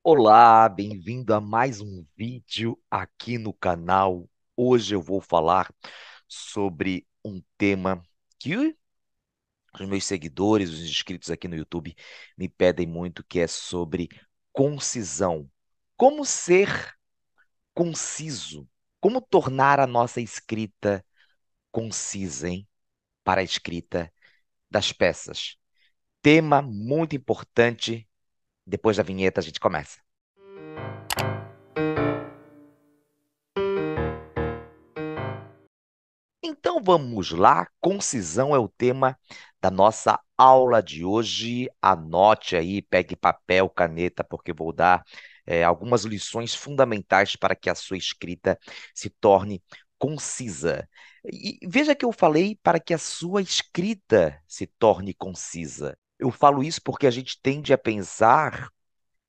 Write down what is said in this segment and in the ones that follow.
Olá, bem-vindo a mais um vídeo aqui no canal. Hoje eu vou falar sobre um tema que os meus seguidores, os inscritos aqui no YouTube, me pedem muito, que é sobre concisão. Como ser conciso? Como tornar a nossa escrita concisa, hein? Para a escrita das peças. Tema muito importante. Depois da vinheta a gente começa. Então vamos lá, concisão é o tema da nossa aula de hoje. Anote aí, pegue papel, caneta, porque vou dar algumas lições fundamentais para que a sua escrita se torne concisa. E veja que eu falei para que a sua escrita se torne concisa. Eu falo isso porque a gente tende a pensar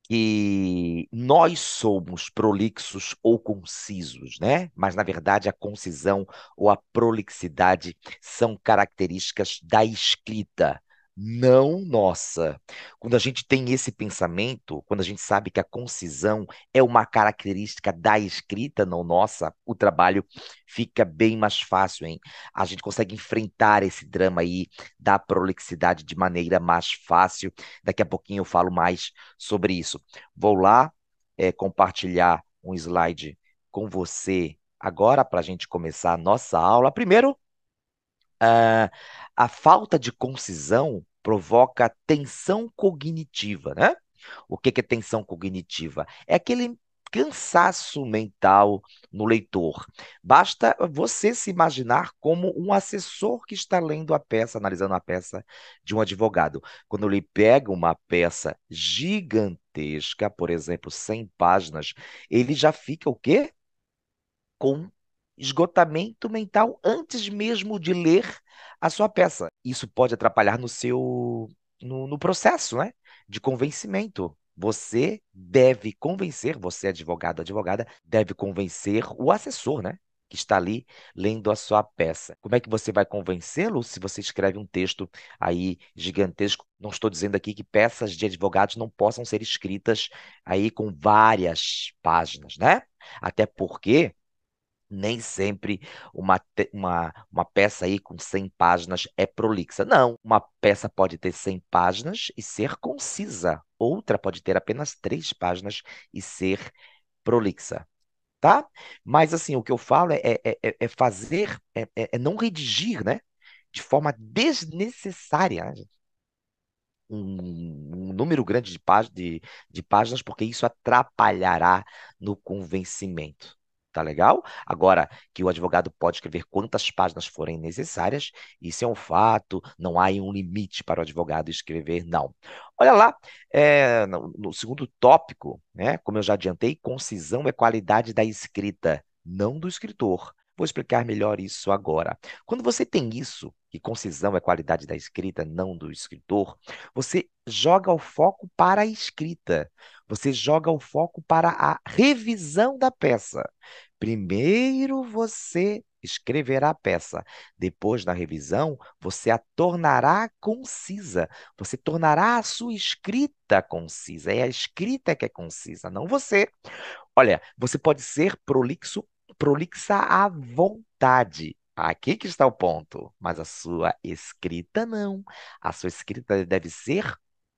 que nós somos prolixos ou concisos, né? Mas, na verdade, a concisão ou a prolixidade são características da escrita, não nossa. Quando a gente tem esse pensamento, quando a gente sabe que a concisão é uma característica da escrita, não nossa, o trabalho fica bem mais fácil, hein? A gente consegue enfrentar esse drama aí da prolixidade de maneira mais fácil. Daqui a pouquinho eu falo mais sobre isso. Vou lá, compartilhar um slide com você agora para a gente começar a nossa aula. Primeiro, ah, a falta de concisão provoca tensão cognitiva, né? O que que é tensão cognitiva? É aquele cansaço mental no leitor. Basta você se imaginar como um assessor que está lendo a peça, analisando a peça de um advogado. Quando ele pega uma peça gigantesca, por exemplo, 100 páginas, ele já fica o quê? Com esgotamento mental antes mesmo de ler a sua peça. Isso pode atrapalhar no processo, né, de convencimento. Você deve convencer, você advogado, advogada, deve convencer o assessor, né, que está ali lendo a sua peça. Como é que você vai convencê-lo se você escreve um texto aí gigantesco? Não estou dizendo aqui que peças de advogados não possam ser escritas aí com várias páginas, né? Até porque nem sempre uma peça aí com 100 páginas é prolixa. Não, uma peça pode ter 100 páginas e ser concisa. Outra pode ter apenas 3 páginas e ser prolixa, tá? Mas assim, o que eu falo é fazer, é não redigir, né? De forma desnecessária, né? Um número grande de páginas, porque isso atrapalhará no convencimento. Tá legal? Agora, que o advogado pode escrever quantas páginas forem necessárias, isso é um fato, não há aí um limite para o advogado escrever, não. Olha lá, no segundo tópico, né, como eu já adiantei, concisão é qualidade da escrita, não do escritor. Vou explicar melhor isso agora. Quando você tem isso, que concisão é qualidade da escrita, não do escritor, você joga o foco para a escrita. Você joga o foco para a revisão da peça. Primeiro você escreverá a peça. Depois, na revisão, você a tornará concisa. Você tornará a sua escrita concisa. É a escrita que é concisa, não você. Olha, você pode ser prolixa à vontade. Aqui que está o ponto. Mas a sua escrita não. A sua escrita deve ser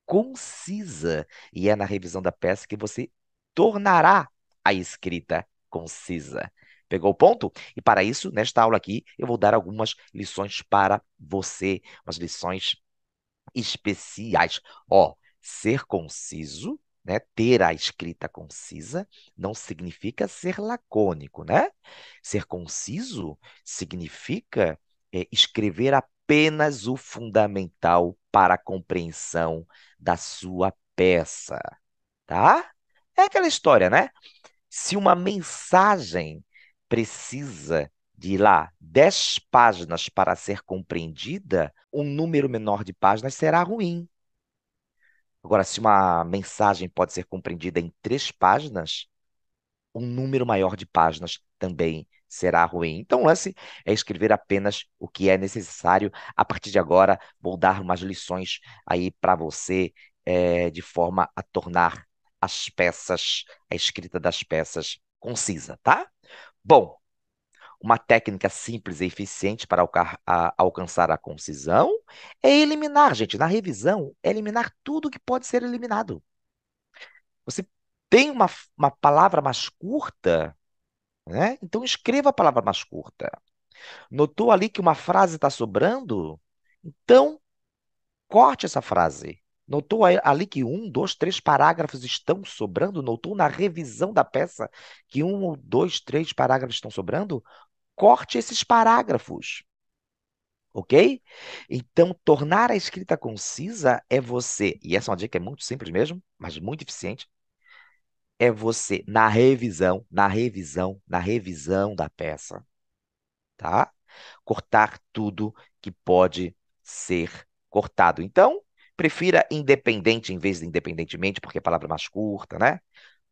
concisa. E é na revisão da peça que você tornará a escrita concisa. Pegou o ponto? E para isso, nesta aula aqui, eu vou dar algumas lições para você, umas lições especiais. Ó, ser conciso, né? Ter a escrita concisa não significa ser lacônico, né? Ser conciso significa escrever apenas o fundamental para a compreensão da sua peça, tá? É aquela história, né? Se uma mensagem precisa de lá 10 páginas para ser compreendida, um número menor de páginas será ruim. Agora, se uma mensagem pode ser compreendida em 3 páginas, um número maior de páginas também será ruim. Então, o lance é escrever apenas o que é necessário. A partir de agora, vou dar umas lições aí para você, de forma a tornar a escrita das peças concisa, tá? Bom, uma técnica simples e eficiente para alcançar a concisão é eliminar, gente. Na revisão, é eliminar tudo que pode ser eliminado. Você tem uma palavra mais curta, né? Então escreva a palavra mais curta. Notou ali que uma frase está sobrando? Então corte essa frase. Notou ali que um, dois, três parágrafos estão sobrando? Notou na revisão da peça que um ou dois, três parágrafos estão sobrando? Corte esses parágrafos, ok? Então, tornar a escrita concisa é você, e essa é uma dica que é muito simples mesmo, mas muito eficiente, é você, na revisão da peça, tá? Cortar tudo que pode ser cortado. Então, prefira independente em vez de independentemente, porque é a palavra mais curta, né?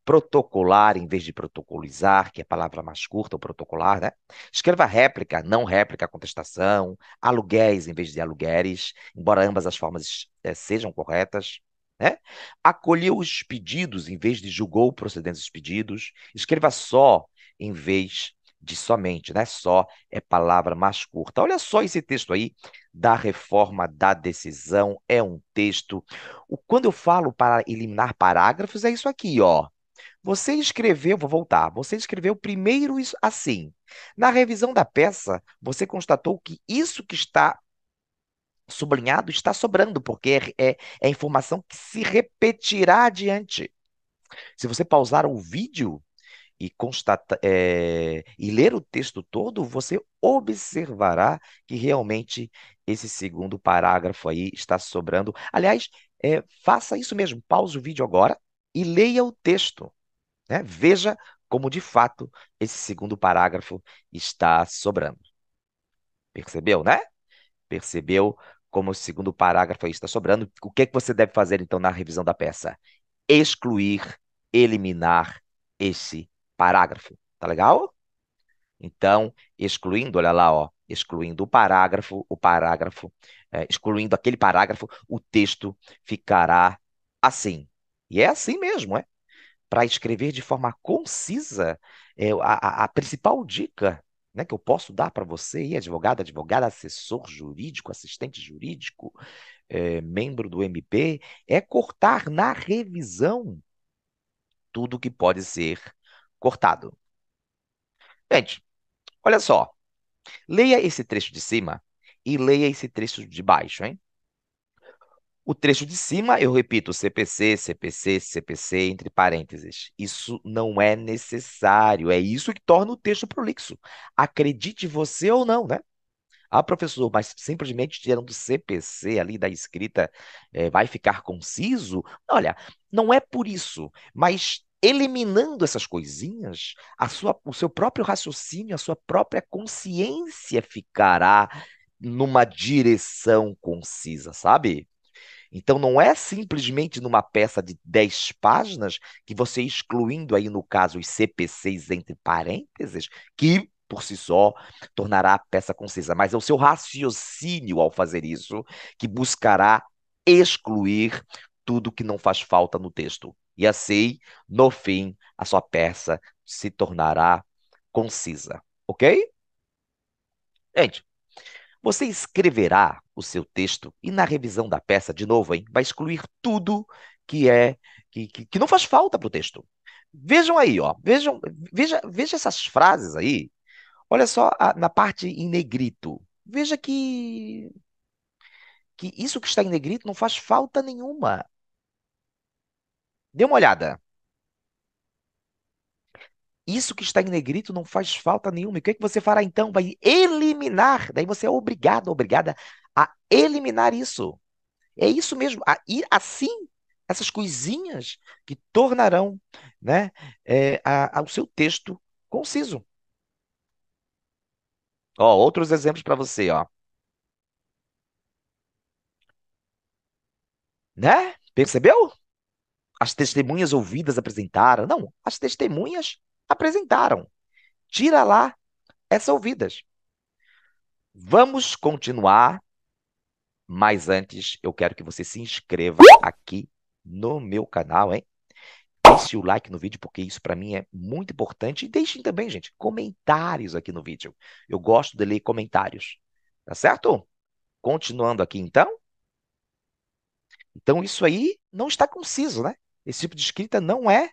Protocolar em vez de protocolizar, que é a palavra mais curta, o protocolar, né? Escreva réplica, não réplica, contestação, aluguéis em vez de alugueres, embora ambas as formas sejam corretas, né? Acolheu os pedidos em vez de julgou procedentes os pedidos, escreva só em vez de somente, né? Só é palavra mais curta. Olha só esse texto aí da reforma da decisão, é um texto. Quando eu falo para eliminar parágrafos, é isso aqui, ó. Você escreveu, vou voltar, você escreveu primeiro isso assim. Na revisão da peça, você constatou que isso que está sublinhado está sobrando, porque é informação que se repetirá adiante. Se você pausar o vídeo e ler o texto todo, você observará que realmente esse segundo parágrafo aí está sobrando. Aliás, faça isso mesmo, pause o vídeo agora e leia o texto, né? Veja como, de fato, esse segundo parágrafo está sobrando. Percebeu, né? Percebeu como o segundo parágrafo aí está sobrando? O que é que você deve fazer, então, na revisão da peça? Excluir, eliminar esse parágrafo. Tá legal? Então, excluindo, olha lá, ó, excluindo excluindo aquele parágrafo, o texto ficará assim. E é assim mesmo, é? Para escrever de forma concisa, a principal dica, né, que eu posso dar para você, aí, advogado, advogada, assessor jurídico, assistente jurídico, membro do MP, é cortar na revisão tudo que pode ser cortado. Gente, olha só, leia esse trecho de cima e leia esse trecho de baixo, hein? O trecho de cima, eu repito, CPC, CPC, CPC, entre parênteses. Isso não é necessário. É isso que torna o texto prolixo. Acredite você ou não, né? Ah, professor, mas simplesmente tirando o CPC ali da escrita, vai ficar conciso? Olha, não é por isso, mas eliminando essas coisinhas, o seu próprio raciocínio, a sua própria consciência ficará numa direção concisa, sabe? Então, não é simplesmente numa peça de 10 páginas que você excluindo aí, no caso, os CPCs entre parênteses, que por si só tornará a peça concisa, mas é o seu raciocínio ao fazer isso que buscará excluir tudo que não faz falta no texto. E assim, no fim, a sua peça se tornará concisa, ok? Gente, você escreverá o seu texto e na revisão da peça, de novo, hein, vai excluir tudo que que não faz falta para o texto. Vejam aí, ó, veja essas frases aí. Olha só na parte em negrito. Veja que isso que está em negrito não faz falta nenhuma. Dê uma olhada. Isso que está em negrito não faz falta nenhuma. E o que é que você fará então? Vai eliminar. Daí você é obrigado, obrigada a eliminar isso. É isso mesmo. E assim, essas coisinhas que tornarão, né, o seu texto conciso. Ó, outros exemplos para você, ó. Né? Percebeu? As testemunhas ouvidas apresentaram. Não, as testemunhas apresentaram. Tira lá essas ouvidas. Vamos continuar, mas antes eu quero que você se inscreva aqui no meu canal, hein? deixe o like no vídeo, porque isso para mim é muito importante. E deixem também, gente, comentários aqui no vídeo. Eu gosto de ler comentários. Tá certo? Continuando aqui, então. Então, isso aí não está conciso, né? Esse tipo de escrita não é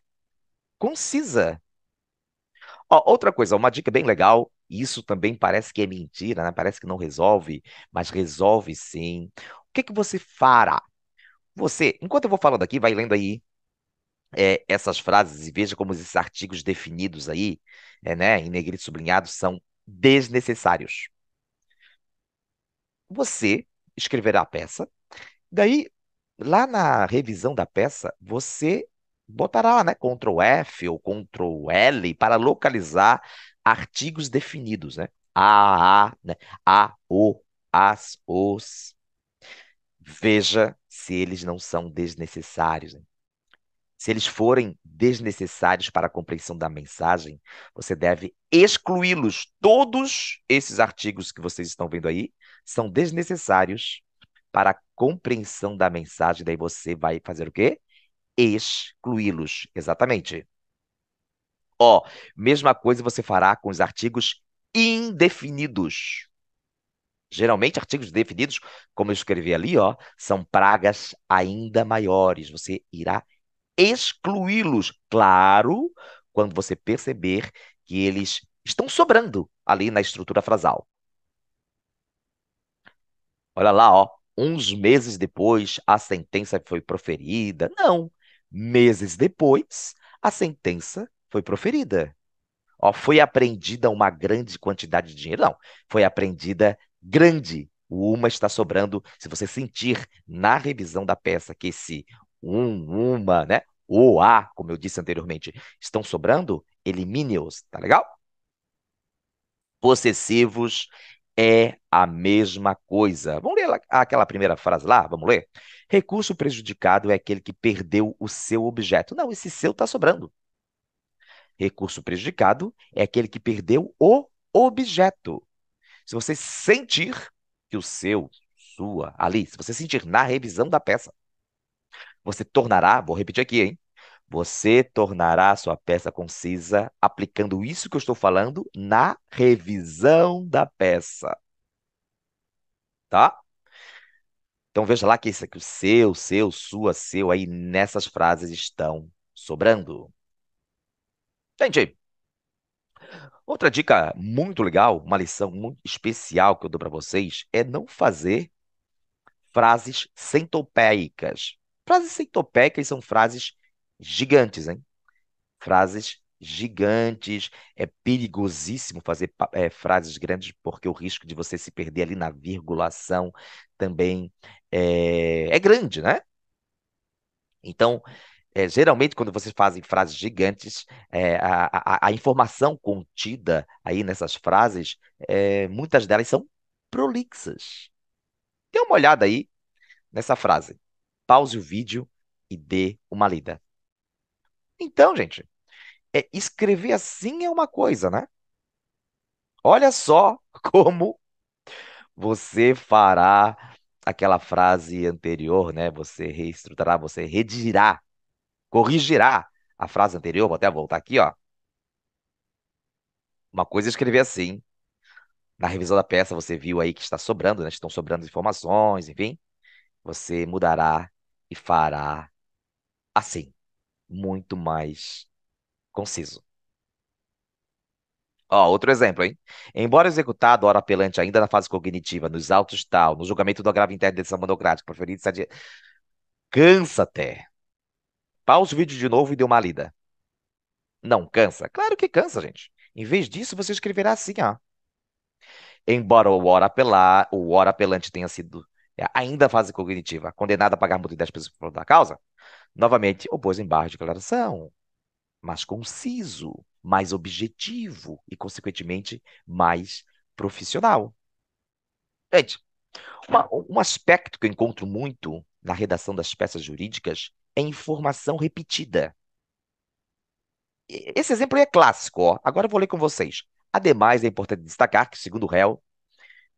concisa. Ó, outra coisa, uma dica bem legal, isso também parece que é mentira, né? Parece que não resolve, mas resolve sim. O que que você fará? Você, enquanto eu vou falando aqui, vai lendo aí essas frases e veja como esses artigos definidos aí, né, em negrito sublinhado, são desnecessários. Você escreverá a peça, daí, lá na revisão da peça, você botará, né, Ctrl F ou Ctrl L para localizar artigos definidos, né? Né? O, as, os. Veja se eles não são desnecessários, né? Se eles forem desnecessários para a compreensão da mensagem, você deve excluí-los. Todos esses artigos que vocês estão vendo aí são desnecessários para a compreensão da mensagem. Daí você vai fazer o quê? Excluí-los. Exatamente. Ó, mesma coisa você fará com os artigos indefinidos. Geralmente, artigos definidos, como eu escrevi ali, ó, são pragas ainda maiores. Você irá excluí-los, claro, quando você perceber que eles estão sobrando ali na estrutura frasal. Olha lá, ó, uns meses depois a sentença foi proferida. Não, meses depois a sentença foi proferida. Ó, foi apreendida uma grande quantidade de dinheiro. Não, foi apreendida grande. O uma está sobrando. Se você sentir na revisão da peça que esse uma, né? O a, como eu disse anteriormente, estão sobrando, elimine-os, tá legal? Possessivos é a mesma coisa. Vamos ler aquela primeira frase lá? Vamos ler? Recurso prejudicado é aquele que perdeu o seu objeto. Não, esse seu está sobrando. Recurso prejudicado é aquele que perdeu o objeto. Se você sentir que o seu, sua, ali, se você sentir na revisão da peça, você tornará, vou repetir aqui, hein? Você tornará a sua peça concisa aplicando isso que eu estou falando na revisão da peça, tá? Então veja lá que isso aqui, o seu, sua, seu, aí nessas frases estão sobrando. Entendi. Outra dica muito legal, uma lição muito especial que eu dou para vocês é não fazer frases centopeicas. Frases centopeicas são frases gigantes, hein? Frases gigantes. É perigosíssimo fazer frases grandes, porque o risco de você se perder ali na virgulação também é grande, né? Então, geralmente, quando vocês fazem frases gigantes, a informação contida aí nessas frases, muitas delas são prolixas. Dê uma olhada aí nessa frase. Pause o vídeo e dê uma lida. Então, gente, escrever assim é uma coisa, né? Olha só como você fará aquela frase anterior, né? Você reestruturará, você redigirá, corrigirá a frase anterior. Vou até voltar aqui, ó. Uma coisa é escrever assim. Na revisão da peça, você viu aí que está sobrando, né? Estão sobrando informações, enfim. Você mudará e fará assim, muito mais conciso. Ó, outro exemplo, hein? Embora executado, ora apelante ainda na fase cognitiva, nos autos tal, no julgamento do agravo interno de decisão monocrática, preferido cansa até. Pausa o vídeo de novo e dê uma lida. Não cansa? Claro que cansa, gente. Em vez disso, você escreverá assim, ó. Embora o ora apelante tenha sido ainda fase cognitiva, condenado a pagar multa de 10 por da causa, novamente opôs em barra de declaração, mais conciso, mais objetivo e, consequentemente, mais profissional. Gente, um aspecto que eu encontro muito na redação das peças jurídicas é informação repetida. Esse exemplo aí é clássico, ó. Agora eu vou ler com vocês. Ademais, é importante destacar que, segundo o réu,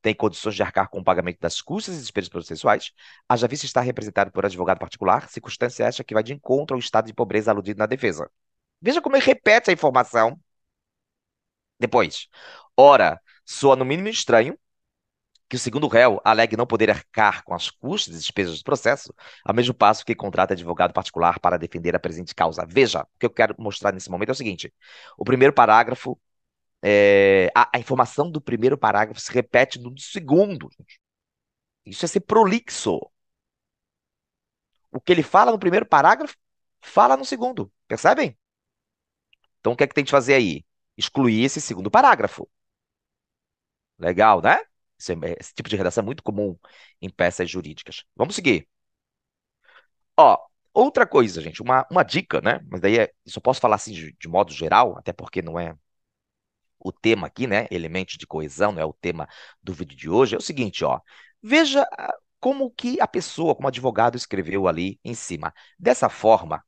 tem condições de arcar com o pagamento das custas e despesas processuais, haja vista estar representado por advogado particular, circunstância esta que vai de encontro ao estado de pobreza aludido na defesa. Veja como ele repete a informação depois. Ora, soa no mínimo estranho que o segundo réu alegue não poder arcar com as custas e despesas do processo, ao mesmo passo que contrata advogado particular para defender a presente causa. Veja, o que eu quero mostrar nesse momento é o seguinte: o primeiro parágrafo, a informação do primeiro parágrafo se repete no segundo. Isso é ser prolixo. O que ele fala no primeiro parágrafo, fala no segundo. Percebem? Então, o que é que tem que fazer aí? Excluir esse segundo parágrafo. Legal, né? Esse tipo de redação é muito comum em peças jurídicas. Vamos seguir. Ó, outra coisa, gente, uma dica, né? Mas daí só posso falar assim de modo geral, até porque não é o tema aqui, né? Elementos de coesão, não é o tema do vídeo de hoje. É o seguinte, ó. Veja como que a pessoa, como advogado, escreveu ali em cima. Dessa forma,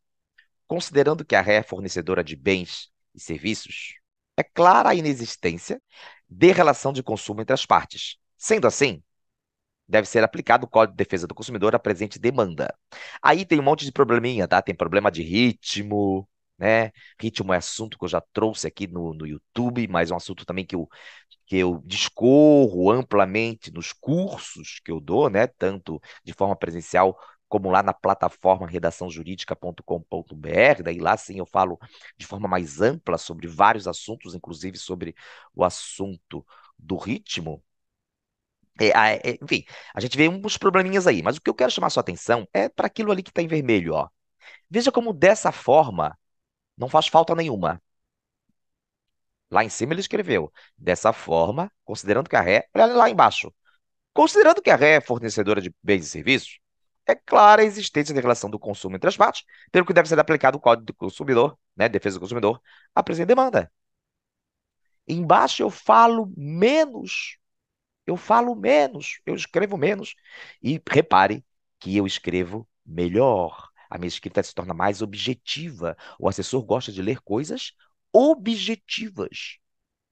considerando que a ré é fornecedora de bens e serviços, é clara a inexistência de relação de consumo entre as partes. Sendo assim, deve ser aplicado o Código de Defesa do Consumidor à presente demanda. Aí tem um monte de probleminha, tá? Tem problema de ritmo, né? Ritmo é assunto que eu já trouxe aqui no YouTube, mas é um assunto também que eu discorro amplamente nos cursos que eu dou, né? Tanto de forma presencial como lá na plataforma redaçãojurídica.com.br. Daí lá sim eu falo de forma mais ampla sobre vários assuntos, inclusive sobre o assunto do ritmo. Enfim, a gente vê uns probleminhas aí, mas o que eu quero chamar sua atenção é para aquilo ali que está em vermelho, ó. Veja como dessa forma não faz falta nenhuma. Lá em cima ele escreveu, dessa forma, considerando que a ré, olha lá embaixo, considerando que a ré é fornecedora de bens e serviços, é clara a existência de relação do consumo entre as partes, pelo que deve ser aplicado o Código do Consumidor, né, Defesa do Consumidor, à presente demanda. Embaixo eu escrevo menos. E repare que eu escrevo melhor. A minha escrita se torna mais objetiva. O assessor gosta de ler coisas objetivas,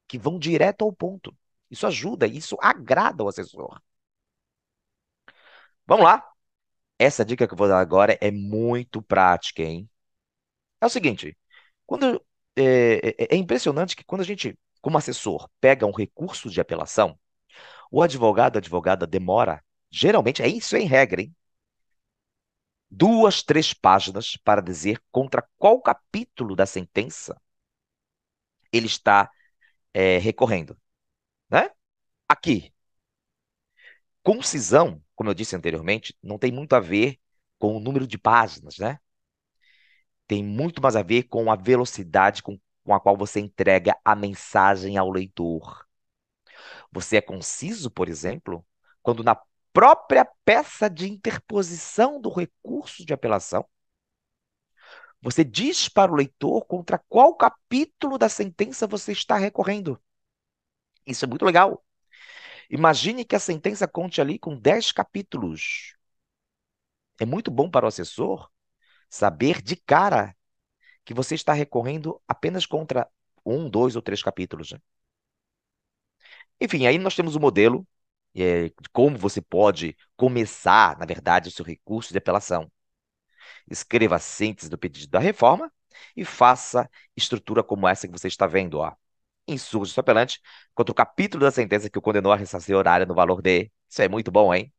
que vão direto ao ponto. Isso ajuda, isso agrada o assessor. Vamos lá. Essa dica que eu vou dar agora é muito prática, hein? É o seguinte, quando é impressionante que quando a gente, como assessor, pega um recurso de apelação, o advogado, a advogada demora, geralmente, é isso em regra, hein? 2, 3 páginas para dizer contra qual capítulo da sentença ele está recorrendo, né? Aqui, concisão, como eu disse anteriormente, não tem muito a ver com o número de páginas, né? Tem muito mais a ver com a velocidade com a qual você entrega a mensagem ao leitor. Você é conciso, por exemplo, quando na própria peça de interposição do recurso de apelação, você diz para o leitor contra qual capítulo da sentença você está recorrendo. Isso é muito legal. Imagine que a sentença conte ali com 10 capítulos. É muito bom para o assessor saber de cara que você está recorrendo apenas contra um, dois ou três capítulos, né? Enfim, aí nós temos o modelo de como você pode começar, na verdade, o seu recurso de apelação. Escreva a síntese do pedido da reforma e faça estrutura como essa que você está vendo, ó. Insurge o apelante contra o capítulo da sentença que o condenou a ressarcir horário no valor de. Isso é muito bom, hein?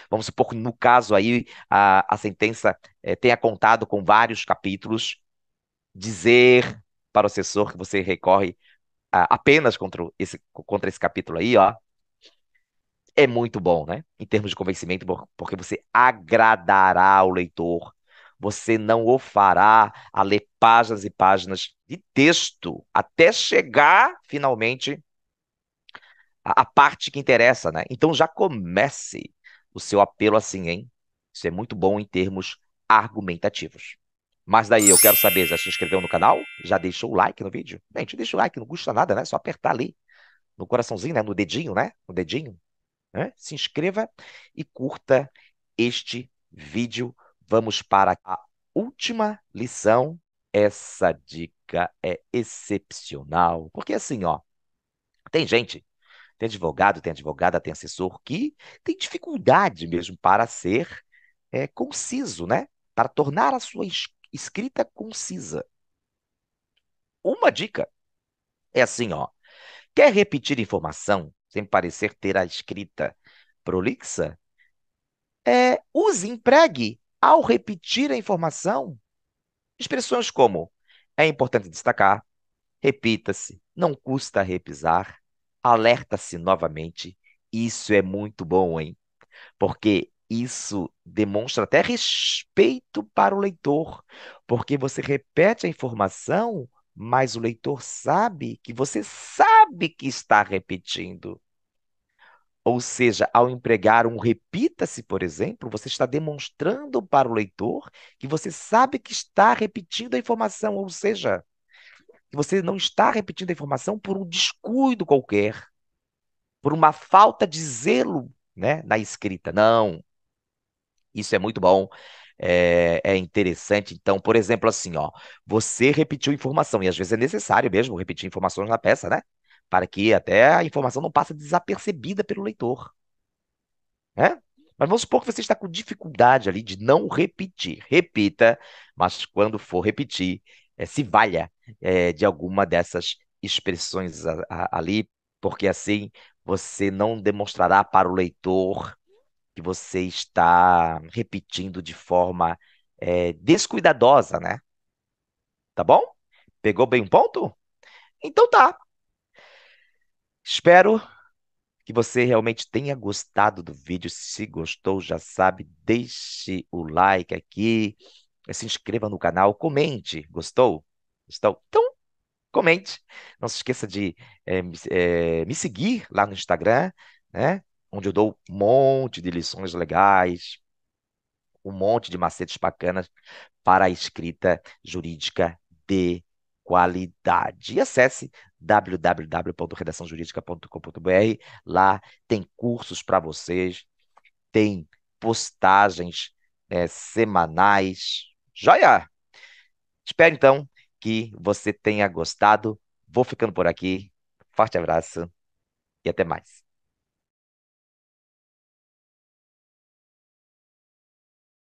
Vamos supor que no caso aí a sentença tenha contado com vários capítulos, dizer para o assessor que você recorre apenas contra esse capítulo aí, ó, é muito bom, né? Em termos de convencimento, porque você agradará o leitor. Você não o fará a ler páginas e páginas de texto até chegar, finalmente, a parte que interessa, né? Então já comece o seu apelo assim, hein? Isso é muito bom em termos argumentativos. Mas daí eu quero saber, já se inscreveu no canal? Já deixou o like no vídeo? Gente, deixa o like, não custa nada, né? Só apertar ali no coraçãozinho, né? No dedinho, né? No dedinho, né? Se inscreva e curta este vídeo. Vamos para a última lição. Essa dica é excepcional, porque assim, ó, tem gente Tem advogado, tem advogada, tem assessor que tem dificuldade mesmo para ser conciso, né? Para tornar a sua escrita concisa. Uma dica é assim, ó. Quer repetir informação sem parecer ter a escrita prolixa? Empregue, ao repetir a informação, expressões como é importante destacar, repita-se, não custa repisar, alerta-se novamente. Isso é muito bom, hein? Porque isso demonstra até respeito para o leitor, porque você repete a informação, mas o leitor sabe que você sabe que está repetindo. Ou seja, ao empregar um repita-se, por exemplo, você está demonstrando para o leitor que você sabe que está repetindo a informação, ou seja, que você não está repetindo a informação por um descuido qualquer, por uma falta de zelo, né, na escrita. Não, isso é muito bom. É interessante. Então, por exemplo, assim, ó, você repetiu informação, e às vezes é necessário mesmo repetir informações na peça, né? Para que até a informação não passe desapercebida pelo leitor, né? Mas vamos supor que você está com dificuldade ali de não repetir. Repita, mas quando for repetir, se valha de alguma dessas expressões ali, porque assim você não demonstrará para o leitor que você está repetindo de forma descuidadosa, né? Tá bom? Pegou bem um ponto? Então tá. Espero que você realmente tenha gostado do vídeo. Se gostou, já sabe, deixe o like aqui, se inscreva no canal, comente. Gostou? Gostou? Então, comente. Não se esqueça de me seguir lá no Instagram, né? Onde eu dou um monte de lições legais, um monte de macetes bacanas para a escrita jurídica de qualidade. E acesse www.redaçãojurídica.com.br. Lá tem cursos para vocês, tem postagens semanais. Joia! Espero então que você tenha gostado. Vou ficando por aqui. Forte abraço e até mais.